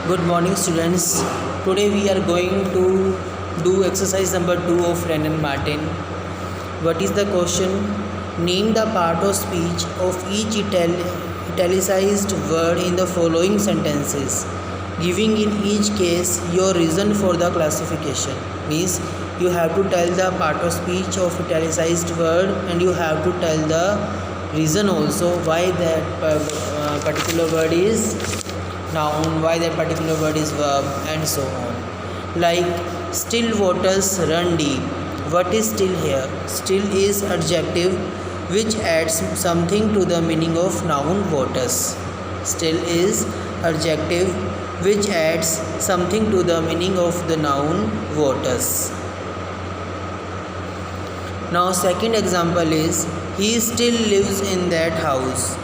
Good morning, students. Today we are going to do exercise number 2 of Wren and Martin. What is the question? Name the part of speech of each italicized word in the following sentences, giving in each case your reason for the classification. Means you have to tell the part of speech of italicized word and you have to tell the reason also why that particular word is noun, why that particular word is verb, and so on. Like still waters run deep. What is still here? Still is adjective which adds something to the meaning of noun waters. Still is adjective which adds something to the meaning of the noun waters. Now second example is he still lives in that house.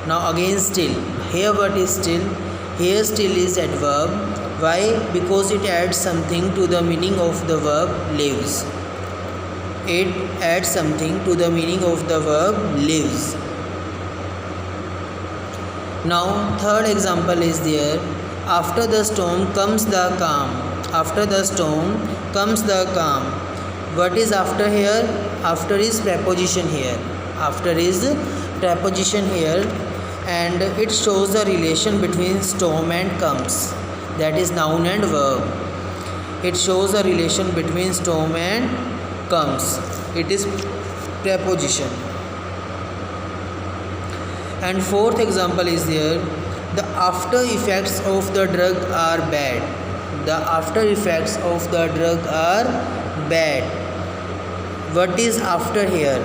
Now again still. Here what is still? Here still is adverb. Why? Because it adds something to the meaning of the verb lives. It adds something to the meaning of the verb lives. Now third example is there. After the storm comes the calm. After the storm comes the calm. What is after here? After is preposition here. After is preposition here, and it shows the relation between storm and comes. That is noun and verb. It shows a relation between storm and comes. It is preposition. And fourth example is there. The after effects of the drug are bad. The after effects of the drug are bad. What is after here?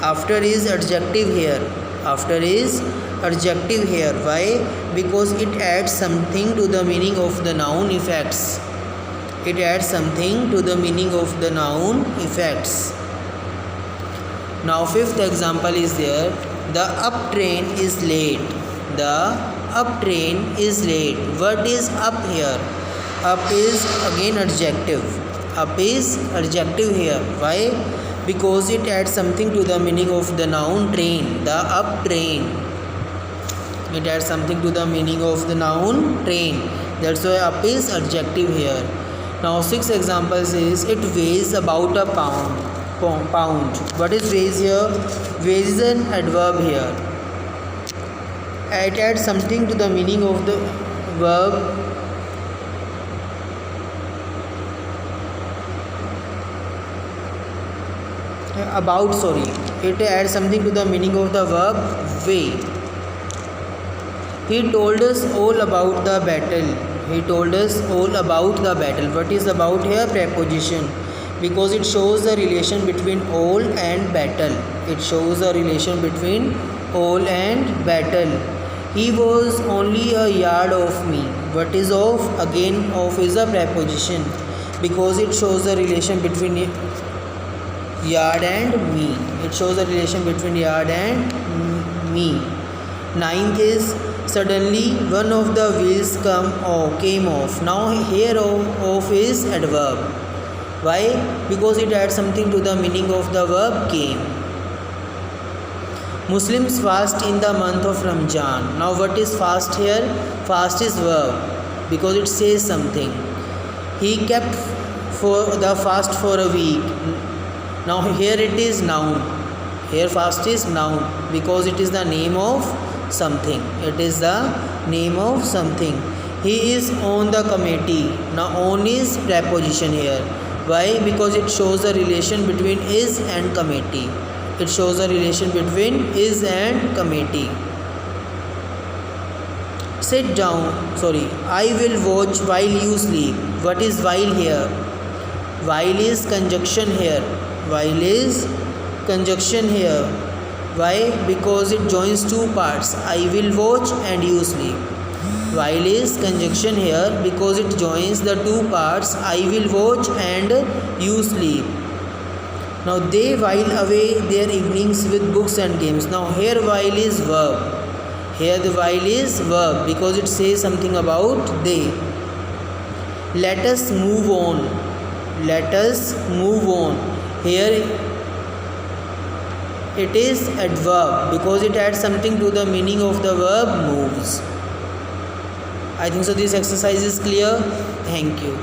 After is adjective here. After is adjective here. Why? Because it adds something to the meaning of the noun effects. It adds something to the meaning of the noun effects. Now fifth example is there. The up train is late. The up train is late. What is up here? Up is again adjective. Up is adjective here. Why? Because it adds something to the meaning of the noun train. The up train. It adds something to the meaning of the noun train. That's why up is adjective here. Now sixth examples is it weighs about a pound. What is weighs here? Weighs is an adverb here. It adds something to the meaning of the verb it adds something to the meaning of the verb weigh. He told us all about the battle. He told us all about the battle. What is about here? Preposition. Because it shows the relation between all and battle. It shows a relation between all and battle. He was only a yard off me. What is off? Again off is a preposition. Because it shows the relation between yard and me. It shows a relation between yard and me. Ninth is suddenly one of the wheels came off. Now here off is adverb. Why? Because it adds something to the meaning of the verb came. Muslims fast in the month of Ramjan. Now what is fast here? Fast is verb because it says something. He kept for the fast for a week. Now here it is noun. Here fast is noun because it is the name of something. It is the name of something. He is on the committee. Now on is preposition here. Why? Because it shows a relation between is and committee. It shows a relation between is and committee. Sit down. I will watch while you sleep. What is while here? While is conjunction here. While is conjunction here. Why? Because it joins two parts. I will watch and you sleep. While is conjunction here because it joins the two parts. I will watch and you sleep. Now they while away their evenings with books and games. Now here while is verb. Here the while is verb because it says something about they. Let us move on. Let us move on. Here it is adverb because it adds something to the meaning of the verb moves. I think so this exercise is clear. Thank you.